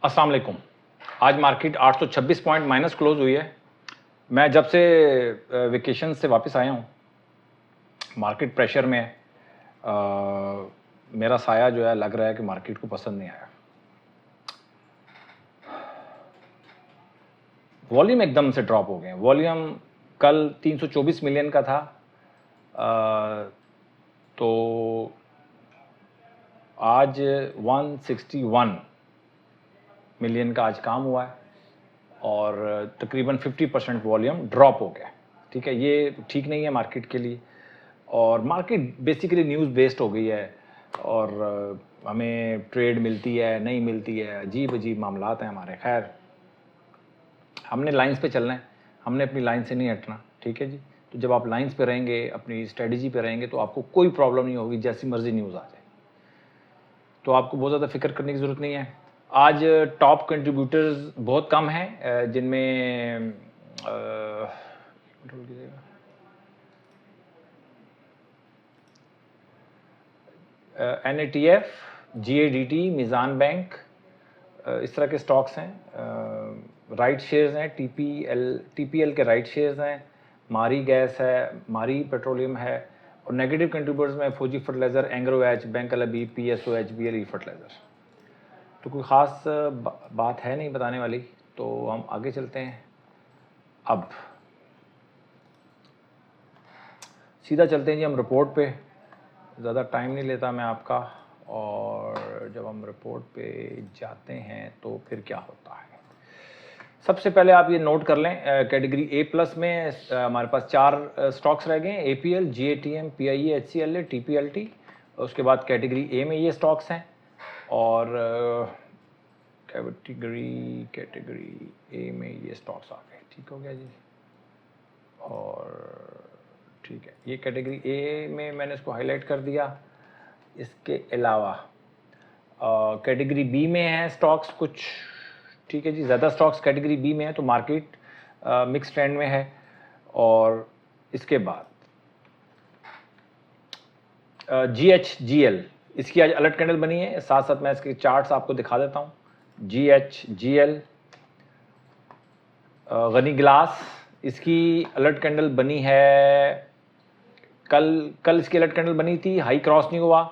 अस्सलाम वालेकुम। आज मार्केट 826 पॉइंट माइनस क्लोज हुई है। मैं जब से वेकेशन से वापस आया हूँ, मार्केट प्रेशर में है। मेरा साया जो है लग रहा है कि मार्केट को पसंद नहीं आया। वॉल्यूम एकदम से ड्रॉप हो गए। वॉल्यूम कल 324 मिलियन का था, तो आज 161 मिलियन का आज काम हुआ है और तकरीबन 50% वॉल्यूम ड्रॉप हो गया। ठीक है, ये ठीक नहीं है मार्केट के लिए। और मार्केट बेसिकली न्यूज़ बेस्ड हो गई है और हमें ट्रेड मिलती है नहीं मिलती है, अजीब अजीब मामलात हैं हमारे। खैर, हमने लाइंस पे चलना है, हमने अपनी लाइन से नहीं हटना। ठीक है जी। तो जब आप लाइंस पे रहेंगे, अपनी स्ट्रेटजी पे रहेंगे, तो आपको कोई प्रॉब्लम नहीं होगी, जैसी मर्जी न्यूज़ आ जाए तो आपको बहुत ज़्यादा फिक्र करने की ज़रूरत नहीं है। आज टॉप कंट्रीब्यूटर्स बहुत कम हैं, जिनमें NATF, GADT, मिज़ान बैंक, इस तरह के स्टॉक्स हैं। राइट शेयर्स हैं, TPL के राइट शेयर्स हैं, मारी गैस है, मारी पेट्रोलियम है। और नेगेटिव कंट्रीब्यूटर्स में Fauji fertilizer, Engro H, bank अलबी, PSO, HBL, फर्टिलाइज़र। तो कोई ख़ास बात है नहीं बताने वाली, तो हम आगे चलते हैं। अब सीधा चलते हैं जी हम रिपोर्ट पे। ज़्यादा टाइम नहीं लेता मैं आपका। और जब हम रिपोर्ट पे जाते हैं तो फिर क्या होता है, सबसे पहले आप ये नोट कर लें, कैटेगरी A+ में हमारे पास 4 स्टॉक्स रह गए हैं: APL, GATM, PIE, HCLA, TPLT। उसके बाद कैटेगरी A में ये स्टॉक्स हैं और कैटेगरी A में ये स्टॉक्स आ गए। ठीक हो गया जी। और ठीक है, ये कैटेगरी A में मैंने इसको हाईलाइट कर दिया। इसके अलावा कैटेगरी B में है स्टॉक्स कुछ। ठीक है जी, ज़्यादा स्टॉक्स कैटेगरी B में है, तो मार्केट मिक्स ट्रेंड में है। और इसके बाद GHGL, इसकी आज अलर्ट कैंडल बनी है। साथ साथ मैं इसके चार्ट्स आपको दिखा देता हूँ। GHGL, गनी ग्लास, इसकी अलर्ट कैंडल बनी है। कल इसकी अलर्ट कैंडल बनी थी, हाई क्रॉस नहीं हुआ,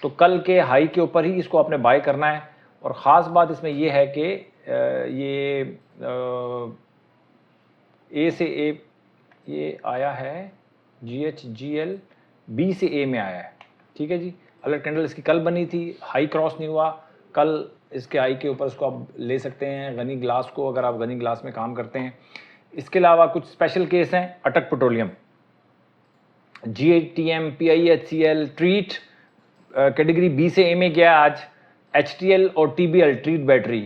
तो कल के हाई के ऊपर ही इसको आपने बाय करना है। और ख़ास बात इसमें यह है कि ये A से A ये आया है, GHGL B से A में आया है। ठीक है जी। अलर्ट कैंडल इसकी कल बनी थी, हाई क्रॉस नहीं हुआ। कल इसके हाई के ऊपर इसको आप ले सकते हैं, गनी ग्लास को, अगर आप गनी ग्लास में काम करते हैं। इसके अलावा कुछ स्पेशल केस हैं। अटक petroleum, GATM, PIE, HCL, treat category B से A में गया आज। HTL और TBL, ट्रीट बैटरी,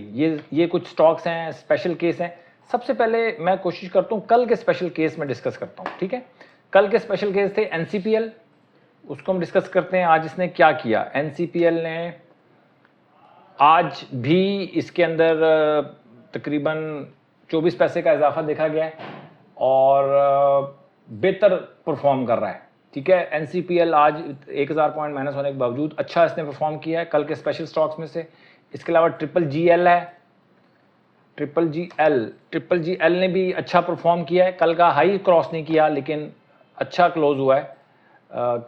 ये कुछ स्टॉक्स हैं, स्पेशल केस हैं। सबसे पहले मैं कोशिश करता हूँ कल के स्पेशल केस में डिस्कस करता हूँ। ठीक है, कल के स्पेशल केस थे NCPL, उसको हम डिस्कस करते हैं। आज इसने क्या किया, NCPL ने आज भी इसके अंदर तकरीबन 24 पैसे का इजाफा देखा गया है और बेहतर परफॉर्म कर रहा है। ठीक है, NCPL आज 1000 पॉइंट माइनस होने के बावजूद अच्छा इसने परफॉर्म किया है कल के स्पेशल स्टॉक्स में से। इसके अलावा GGL है, GGL ने भी अच्छा परफॉर्म किया है। कल का हाई क्रॉस नहीं किया, लेकिन अच्छा क्लोज हुआ है।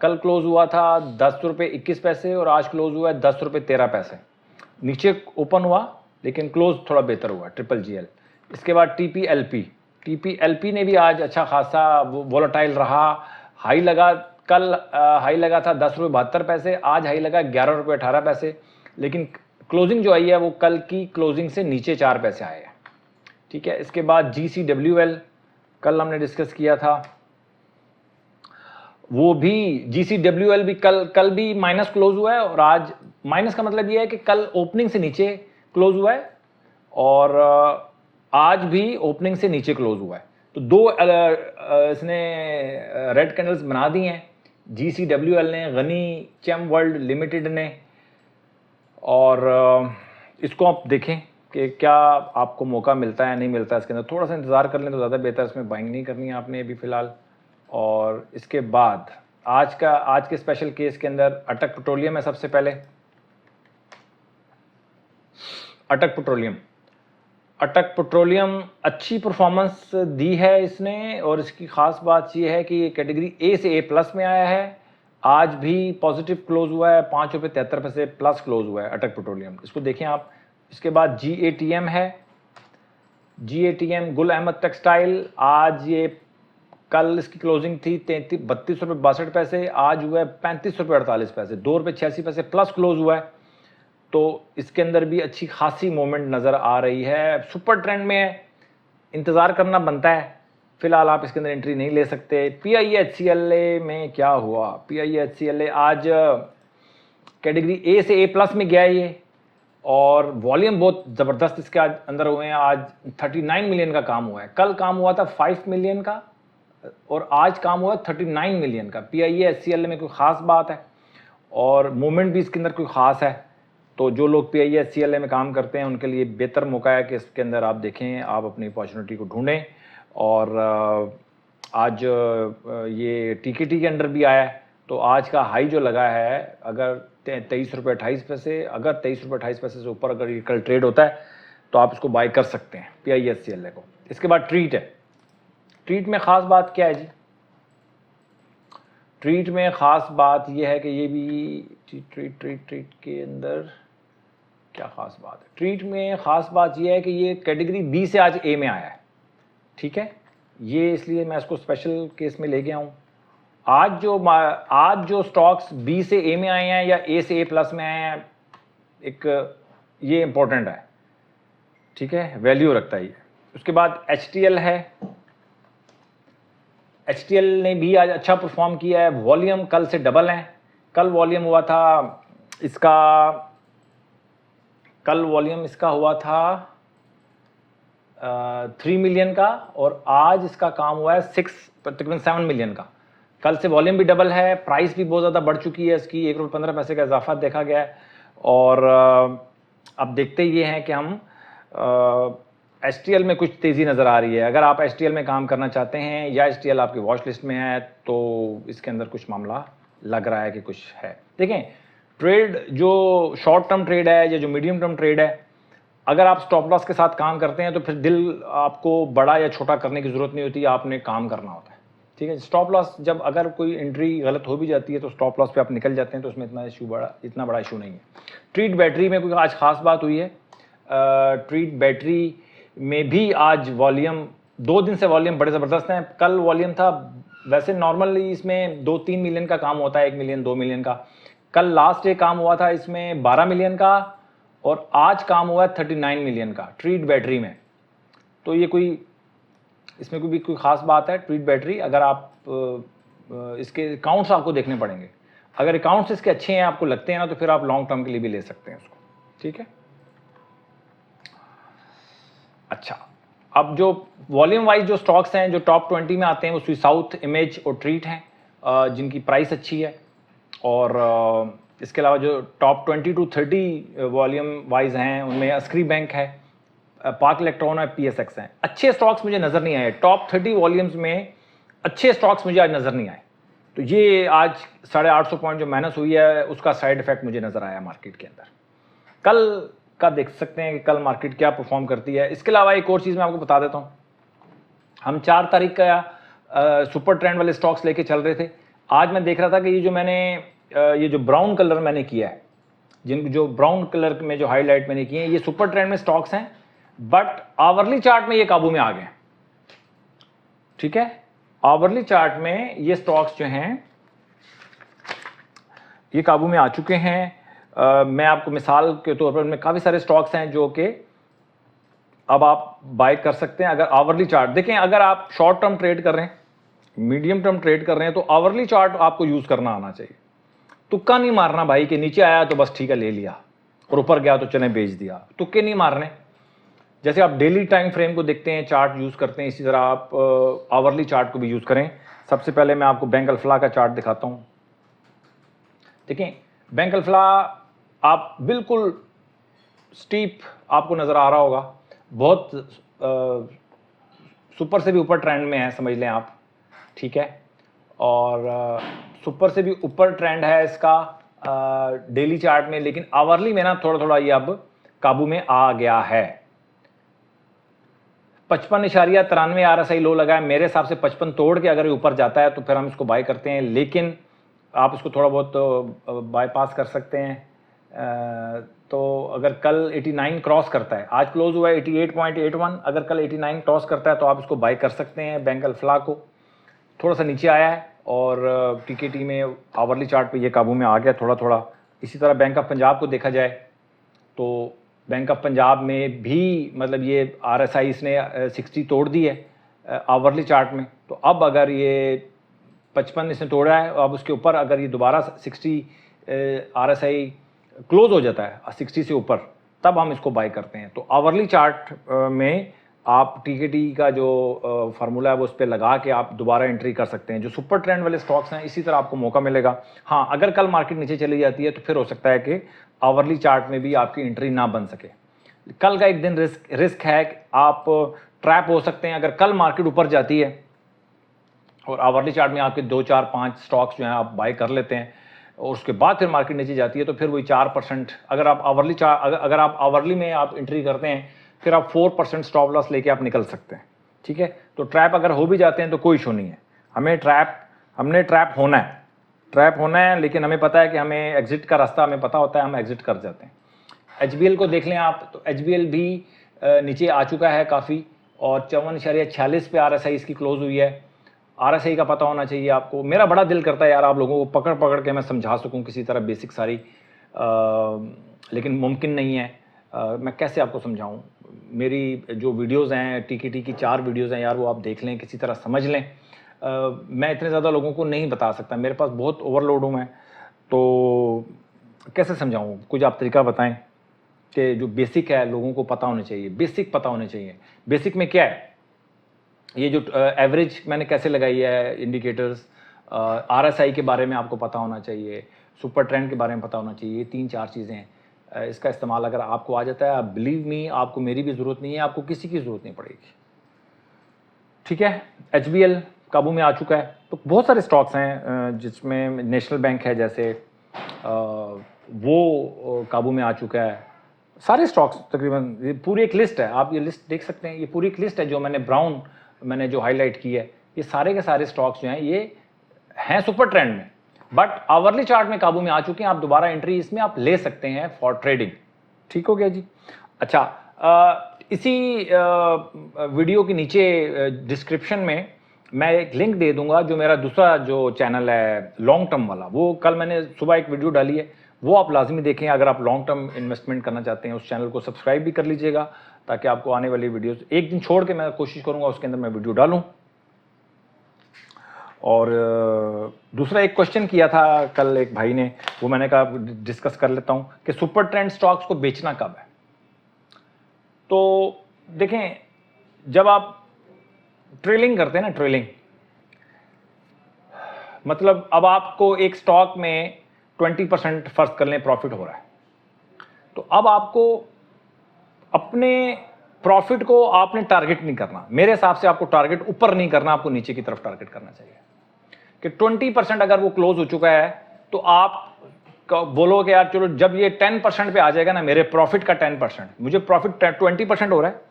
कल क्लोज हुआ था 10 रुपये 21 पैसे और आज क्लोज हुआ है 10 रुपये 13 पैसे। नीचे ओपन हुआ लेकिन क्लोज थोड़ा बेहतर हुआ GGL। इसके बाद TPLP ने भी आज अच्छा खासा वोलेटाइल रहा। हाई लगा, कल हाई लगा था 10 रुपये 72 पैसे, आज हाई लगा 11 रुपये 18 पैसे, लेकिन क्लोजिंग जो आई है वो कल की क्लोजिंग से नीचे 4 पैसे आए हैं। ठीक है, इसके बाद GCWL कल हमने डिस्कस किया था, वो भी GCWL भी कल भी माइनस क्लोज हुआ है और आज माइनस का मतलब ये है कि कल ओपनिंग से नीचे क्लोज हुआ है और आज भी ओपनिंग से नीचे क्लोज हुआ है। तो दो इसने रेड कैंडल्स बना दी हैं, GCWL ने, गनी चेम वर्ल्ड लिमिटेड ने। और इसको आप देखें कि क्या आपको मौका मिलता है नहीं मिलता है। इसके अंदर थोड़ा सा इंतज़ार कर लें तो ज़्यादा बेहतर। इसमें बाइंग नहीं करनी है आपने अभी फ़िलहाल। और इसके बाद आज के स्पेशल केस के अंदर अटक पेट्रोलियम है। सबसे पहले अटक पेट्रोलियम। अटक पेट्रोलियम अच्छी परफॉर्मेंस दी है इसने, और इसकी ख़ास बात ये है कि ये कैटेगरी ए से A+ में आया है। आज भी पॉजिटिव क्लोज हुआ है, 5 रुपये 73 पैसे प्लस क्लोज हुआ है अटक पेट्रोलियम, इसको देखें आप। इसके बाद GATM है। GATM गुल अहमद टेक्सटाइल, आज ये कल इसकी क्लोजिंग थी 32 रुपये 62 पैसे, आज हुआ है 35 रुपये 48 पैसे, 2 रुपये 86 पैसे प्लस क्लोज हुआ है। तो इसके अंदर भी अच्छी खासी मूवमेंट नज़र आ रही है, सुपर ट्रेंड में है, इंतज़ार करना बनता है। फिलहाल आप इसके अंदर एंट्री नहीं ले सकते। PIEHCLA में क्या हुआ? PIEHCLA आज कैटेगरी ए से A+ में गया ये, और वॉल्यूम बहुत ज़बरदस्त इसके आज अंदर हुए हैं। आज 39 मिलियन का काम हुआ है, कल काम हुआ था 5 मिलियन का, और आज काम हुआ 39 मिलियन का। PIEHCLA में कोई ख़ास बात है, और मूवमेंट भी इसके अंदर कोई ख़ास है। तो जो लोग PIEHCLA में काम करते हैं उनके लिए बेहतर मौका है कि इसके अंदर आप देखें, आप अपनी अपॉर्चुनिटी को ढूंढें। और आज ये TKT के अंडर भी आया है, तो आज का हाई जो लगा है, अगर 23 रुपये 28 पैसे, अगर 23 रुपये 28 पैसे से ऊपर अगर ये कल ट्रेड होता है तो आप इसको बाय कर सकते हैं PIEHCLA को। इसके बाद ट्रीट है। ट्रीट में ख़ास बात क्या है जी? ट्रीट में ख़ास बात यह है कि ये भी ट्रीट के अंदर क्या ख़ास बात है? ट्रीट में ख़ास बात यह है कि ये कैटेगरी B से आज A में आया है, ठीक है। ये इसलिए मैं इसको स्पेशल केस में ले गया हूँ। आज जो स्टॉक्स B से A में आए हैं या A से A+ में आए हैं, एक ये इम्पोर्टेंट है, ठीक है, वैल्यू रखता है ये। उसके बाद HTL है। HTL ने भी आज अच्छा परफॉर्म किया है, वॉल्यूम कल से डबल है। कल वॉल्यूम हुआ था इसका, कल वॉल्यूम इसका हुआ था 3 मिलियन का, और आज इसका काम हुआ है तकरीबन 7 मिलियन का। कल से वॉल्यूम भी डबल है, प्राइस भी बहुत ज़्यादा बढ़ चुकी है इसकी, 1 रुपये 15 पैसे का इजाफा देखा गया है। और अब देखते ये हैं कि हम HTL में कुछ तेज़ी नज़र आ रही है। अगर आप HTL में काम करना चाहते हैं या HTL आपकी वॉच लिस्ट में है, तो इसके अंदर कुछ मामला लग रहा है कि कुछ है। देखें, ट्रेड जो शॉर्ट टर्म ट्रेड है या जो मीडियम टर्म ट्रेड है, अगर आप स्टॉप लॉस के साथ काम करते हैं तो फिर दिल आपको बड़ा या छोटा करने की ज़रूरत नहीं होती, आपने काम करना होता है, ठीक है। स्टॉप लॉस जब अगर कोई एंट्री गलत हो भी जाती है तो स्टॉप लॉस पे आप निकल जाते हैं, तो उसमें इतना बड़ा इशू नहीं है। ट्रीट बैटरी में कोई आज ख़ास बात हुई है। ट्रीट बैटरी में भी आज वॉल्यूम, 2 दिन से वॉल्यूम बड़े ज़बरदस्त हैं। कल वॉल्यूम था, वैसे नॉर्मली इसमें 2-3 मिलियन का काम होता है, 1 मिलियन 2 मिलियन का। कल लास्ट डे काम हुआ था इसमें 12 मिलियन का, और आज काम हुआ है 39 मिलियन का ट्रीट बैटरी में। तो ये कोई इसमें कोई ख़ास बात है। ट्रीट बैटरी, अगर आप इसके अकाउंट्स आपको देखने पड़ेंगे, अगर अकाउंट्स इसके अच्छे हैं आपको लगते हैं ना, तो फिर आप लॉन्ग टर्म के लिए भी ले सकते हैं उसको, ठीक है। अच्छा, अब जो वॉल्यूम वाइज जो स्टॉक्स हैं जो टॉप 20 में आते हैं, वो स्विस साउथ, इमेज और ट्रीट हैं, जिनकी प्राइस अच्छी है। और इसके अलावा जो टॉप 20 to 30 वॉल्यूम वाइज हैं, उनमें अस्क्री बैंक है, पार्क इलेक्ट्रॉन है, PSX हैं। अच्छे स्टॉक्स मुझे नज़र नहीं आए टॉप 30 वॉल्यूम्स में, अच्छे स्टॉक्स मुझे आज नज़र नहीं आए। तो ये आज 850 पॉइंट जो माइनस हुई है, उसका साइड इफेक्ट मुझे नज़र आया मार्केट के अंदर। कल का देख सकते हैं कि कल मार्केट क्या परफॉर्म करती है। इसके अलावा एक और चीज़ मैं आपको बता देता हूँ, हम 4 तारीख का सुपर ट्रेंड वाले स्टॉक्स लेके चल रहे थे। आज मैं देख रहा था कि ये जो ब्राउन कलर मैंने किया है, जो ब्राउन कलर में जो हाईलाइट मैंने किए हैं, ये सुपर ट्रेंड में स्टॉक्स हैं, बट आवरली चार्ट में ये काबू में आ गए, ठीक है। आवरली चार्ट में ये स्टॉक्स जो हैं ये काबू में आ चुके हैं। मैं आपको मिसाल के तौर पर, उनमें काफ़ी सारे स्टॉक्स हैं जो कि अब आप बाय कर सकते हैं। अगर आवरली चार्ट देखें, अगर आप शॉर्ट टर्म ट्रेड कर रहे हैं, मीडियम टर्म ट्रेड कर रहे हैं, तो आवरली चार्ट आपको यूज़ करना आना चाहिए। तुक्का नहीं मारना भाई कि नीचे आया तो बस ठीक है ले लिया, और ऊपर गया तो चने बेच दिया। तुक्के नहीं मारने। जैसे आप डेली टाइम फ्रेम को देखते हैं, चार्ट यूज़ करते हैं, इसी तरह आप आवरली चार्ट को भी यूज़ करें। सबसे पहले मैं आपको बैंक अल्फला का चार्ट दिखाता हूँ। देखें, बैंक अल्फला आप बिल्कुल स्टीप आपको नज़र आ रहा होगा, बहुत सुपर से भी ऊपर ट्रेंड में है, समझ लें आप, ठीक है। और सुपर से भी ऊपर ट्रेंड है इसका डेली चार्ट में, लेकिन आवरली में ना थोड़ा थोड़ा ये अब काबू में आ गया है। 55.93 RSI लो लगा है, मेरे हिसाब से 55 तोड़ के अगर ये ऊपर जाता है तो फिर हम इसको बाय करते हैं, लेकिन आप इसको थोड़ा बहुत बाईपास कर सकते हैं। तो अगर कल 89 क्रॉस करता है, आज क्लोज हुआ है 88.81, अगर कल 89 क्रॉस करता है तो आप इसको बाय कर सकते हैं। बैंक अल्फला को थोड़ा सा नीचे आया है और टीकेटी में आवरली चार्ट पे ये काबू में आ गया थोड़ा थोड़ा। इसी तरह बैंक ऑफ पंजाब को देखा जाए तो बैंक ऑफ पंजाब में भी मतलब ये RSI इसने 60 तोड़ दी है आवरली चार्ट में। तो अब अगर ये 55 इसने तोड़ा है, अब उसके ऊपर अगर ये दोबारा 60 RSI क्लोज हो जाता है 60 से ऊपर, तब हम इसको बाय करते हैं। तो आवरली चार्ट में आप टीकेटी का जो फार्मूला है वो उस पर लगा के आप दोबारा एंट्री कर सकते हैं। जो सुपर ट्रेंड वाले स्टॉक्स हैं इसी तरह आपको मौका मिलेगा। हाँ, अगर कल मार्केट नीचे चली जाती है तो फिर हो सकता है कि आवरली चार्ट में भी आपकी एंट्री ना बन सके। कल का एक दिन रिस्क है कि आप ट्रैप हो सकते हैं। अगर कल मार्केट ऊपर जाती है और आवरली चार्ट में आपके 2, 4, 5 स्टॉक्स जो हैं आप बाय कर लेते हैं और उसके बाद फिर मार्केट नीचे जाती है तो फिर वही 4%, अगर आप आवरली में आप एंट्री करते हैं फिर आप 4% स्टॉप लॉस लेके आप निकल सकते हैं। ठीक है, तो ट्रैप अगर हो भी जाते हैं तो कोई इशू नहीं है। हमने ट्रैप होना है, लेकिन हमें पता है कि हमें एग्जिट का रास्ता हमें पता होता है, हम एग्जिट कर जाते हैं। HBL को देख लें आप, तो HBL भी नीचे आ चुका है काफ़ी और 54.46 पे RSI इसकी क्लोज हुई है। RSI का पता होना चाहिए आपको। मेरा बड़ा दिल करता है यार आप लोगों को पकड़ पकड़ के मैं समझा सकूं किसी तरह बेसिक सारी, लेकिन मुमकिन नहीं है। मैं कैसे आपको समझाऊं? मेरी जो वीडियोस हैं टीकेटी की 4 वीडियोस हैं यार, वो आप देख लें, किसी तरह समझ लें। मैं इतने ज़्यादा लोगों को नहीं बता सकता, मेरे पास बहुत ओवरलोड हूँ मैं, तो कैसे समझाऊँ? कुछ आप तरीका बताएं कि जो बेसिक है लोगों को पता होने चाहिए। बेसिक पता होने चाहिए। बेसिक में क्या है? ये जो एवरेज मैंने कैसे लगाई है, इंडिकेटर्स, RSI के बारे में आपको पता होना चाहिए, सुपर ट्रेंड के बारे में पता होना चाहिए। 3-4 चीज़ें हैं। इसका इस्तेमाल अगर आपको आ जाता है, बिलीव मी, आपको मेरी भी ज़रूरत नहीं है, आपको किसी की ज़रूरत नहीं पड़ेगी। ठीक है, HBL काबू में आ चुका है। तो बहुत सारे स्टॉक्स हैं जिसमें नेशनल बैंक है जैसे, वो काबू में आ चुका है। सारे स्टॉक्स तकरीबन, ये पूरी एक लिस्ट है, आप ये लिस्ट देख सकते हैं। ये पूरी एक लिस्ट है जो मैंने जो हाईलाइट की है। ये सारे के सारे स्टॉक्स जो हैं ये हैं सुपर ट्रेंड में, बट आवरली चार्ट में काबू में आ चुके हैं। आप दोबारा एंट्री इसमें आप ले सकते हैं फॉर ट्रेडिंग। ठीक हो गया जी। अच्छा, इसी वीडियो के नीचे डिस्क्रिप्शन में मैं एक लिंक दे दूंगा जो मेरा दूसरा जो चैनल है लॉन्ग टर्म वाला, वो कल मैंने सुबह एक वीडियो डाली है, वो आप लाजमी देखें। अगर आप लॉन्ग टर्म इन्वेस्टमेंट करना चाहते हैं उस चैनल को सब्सक्राइब भी कर लीजिएगा, ताकि आपको आने वाली वीडियोस एक दिन छोड़ के मैं कोशिश करूंगा उसके अंदर मैं वीडियो डालूं। और दूसरा एक क्वेश्चन किया था कल एक भाई ने, वो मैंने कहा डिस्कस कर लेता हूं कि सुपर ट्रेंड स्टॉक्स को बेचना कब है। तो देखें, जब आप ट्रेलिंग करते हैं ना, ट्रेलिंग मतलब अब आपको एक स्टॉक में 20% फर्ज कर लें प्रॉफिट हो रहा है, तो अब आपको अपने प्रॉफिट को आपने टारगेट नहीं करना। मेरे हिसाब से आपको टारगेट ऊपर नहीं करना, आपको नीचे की तरफ टारगेट करना चाहिए। कि 20% अगर वो क्लोज हो चुका है तो आप बोलो कि यार चलो जब ये 10% पे आ जाएगा ना, मेरे प्रॉफिट का 10%, मुझे प्रॉफिट 20% हो रहा है,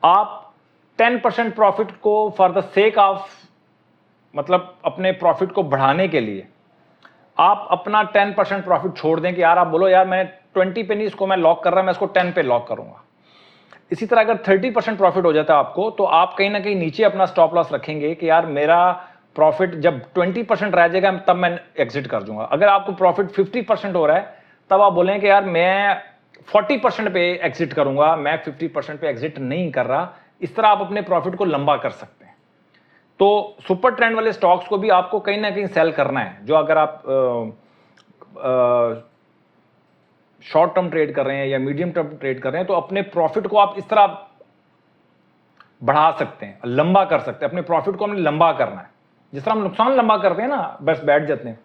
आप 10% प्रॉफिट को फॉर द सेक ऑफ, मतलब अपने प्रॉफिट को बढ़ाने के लिए आप अपना 10% प्रॉफिट छोड़ दें कि यार आप बोलो यार मैं 20 पे नहीं इसको मैं लॉक कर रहा, मैं इसको 10 पे लॉक करूंगा। इसी तरह अगर 30% प्रॉफिट हो जाता है आपको, तो आप कहीं ना कहीं नीचे अपना स्टॉप लॉस रखेंगे कि यार मेरा प्रॉफिट जब 20% रह जाएगा तब मैं एग्जिट कर दूंगा। अगर आपको प्रॉफिट 50% हो रहा है तब आप बोलें कि यार मैं 40% पे एग्जिट करूंगा, मैं 50% पे एग्जिट नहीं कर रहा। इस तरह आप अपने प्रॉफिट को लंबा कर सकते हैं। तो सुपर ट्रेंड वाले स्टॉक्स को भी आपको कहीं ना कहीं सेल करना है। जो अगर आप शॉर्ट टर्म ट्रेड कर रहे हैं या मीडियम टर्म ट्रेड कर रहे हैं, तो अपने प्रॉफिट को आप इस तरह बढ़ा सकते हैं, लंबा कर सकते हैं। अपने प्रॉफिट को हमने लंबा करना है, जिस तरह हम नुकसान लंबा करते हैं ना, बस बैठ जाते हैं।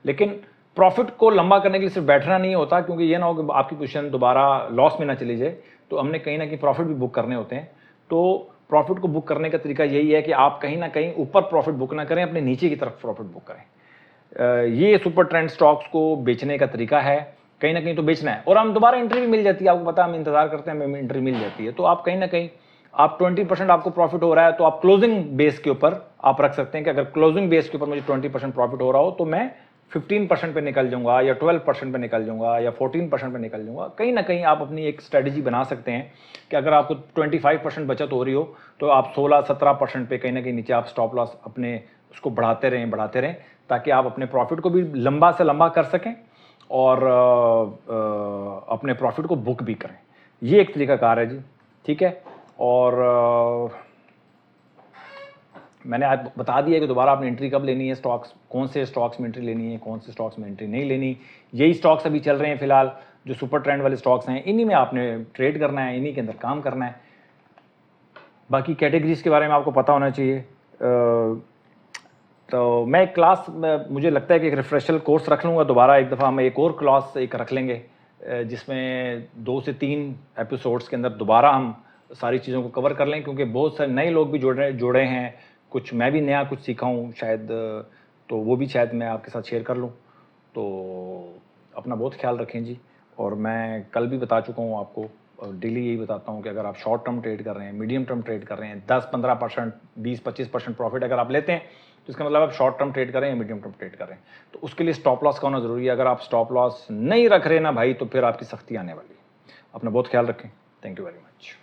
लेकिन प्रॉफिट को लंबा करने के लिए सिर्फ बैठना नहीं होता, क्योंकि ये ना हो कि आपकी पोजीशन दोबारा लॉस में ना चली जाए। तो हमने कहीं ना कहीं प्रॉफिट भी बुक करने होते हैं। तो प्रॉफिट को बुक करने का तरीका यही है कि आप कहीं ना कहीं ऊपर प्रॉफिट बुक ना करें, अपने नीचे की तरफ प्रॉफिट बुक करें। ये सुपर ट्रेंड स्टॉक्स को बेचने का तरीका है। कहीं ना कहीं तो बेचना है, और हम दोबारा एंट्री भी मिल जाती है, आपको पता है हम इंतजार करते हैं, हमें एंट्री मिल जाती है, तो आप कहीं ना कहीं आप 20% आपको प्रॉफिट हो रहा है, तो आप क्लोजिंग बेस के ऊपर आप रख सकते हैं कि अगर क्लोजिंग बेस के ऊपर मुझे 20% प्रॉफिट हो रहा हो तो मैं 15% पे निकल जाऊंगा, या 12% पे निकल जाऊंगा, या 14% पे निकल जाऊंगा। कहीं ना कहीं आप अपनी एक स्ट्रेटजी बना सकते हैं कि अगर आपको 25% बचत हो रही हो तो आप 16-17% पे कहीं ना कहीं नीचे आप स्टॉप लॉस अपने उसको बढ़ाते रहें, ताकि आप अपने प्रॉफिट को भी लंबा से लंबा कर सकें और अपने प्रॉफिट को बुक भी करें। ये एक तरीकाकार है जी, ठीक है। और मैंने आज बता दिया कि दोबारा आपने एंट्री कब लेनी है, स्टॉक्स कौन से स्टॉक्स में एंट्री लेनी है, कौन से स्टॉक्स में एंट्री नहीं लेनी। यही स्टॉक्स अभी चल रहे हैं फिलहाल, जो सुपर ट्रेंड वाले स्टॉक्स हैं, इन्हीं में आपने ट्रेड करना है, इन्हीं के अंदर काम करना है। बाकी कैटेगरीज के बारे में आपको पता होना चाहिए। तो मैं एक क्लास, मुझे लगता है कि एक रिफ्रेशल कोर्स रख लूँगा दोबारा, एक दफ़ा हम एक और क्लास एक रख लेंगे जिसमें 2 से 3 एपिसोड्स के अंदर दोबारा हम सारी चीज़ों को कवर कर लें, क्योंकि बहुत सारे नए लोग भी जुड़े हैं, कुछ मैं भी नया कुछ सीखा हूँ शायद, तो वो भी शायद मैं आपके साथ शेयर कर लूँ। तो अपना बहुत ख्याल रखें जी। और मैं कल भी बता चुका हूँ आपको, डेली यही बताता हूँ कि अगर आप शॉर्ट टर्म ट्रेड कर रहे हैं, मीडियम टर्म ट्रेड कर रहे हैं, 10-15%, 20-25% प्रॉफिट अगर आप लेते हैं तो इसका मतलब आप शॉर्ट टर्म ट्रेड कर रहे हैं, मीडियम टर्म ट्रेड कर रहे हैं, तो उसके लिए स्टॉप लॉस का होना जरूरी है। अगर आप स्टॉप लॉस नहीं रख रहे ना भाई, तो फिर आपकी सख्ती आने वाली है। अपना बहुत ख्याल रखें। Thank you very much.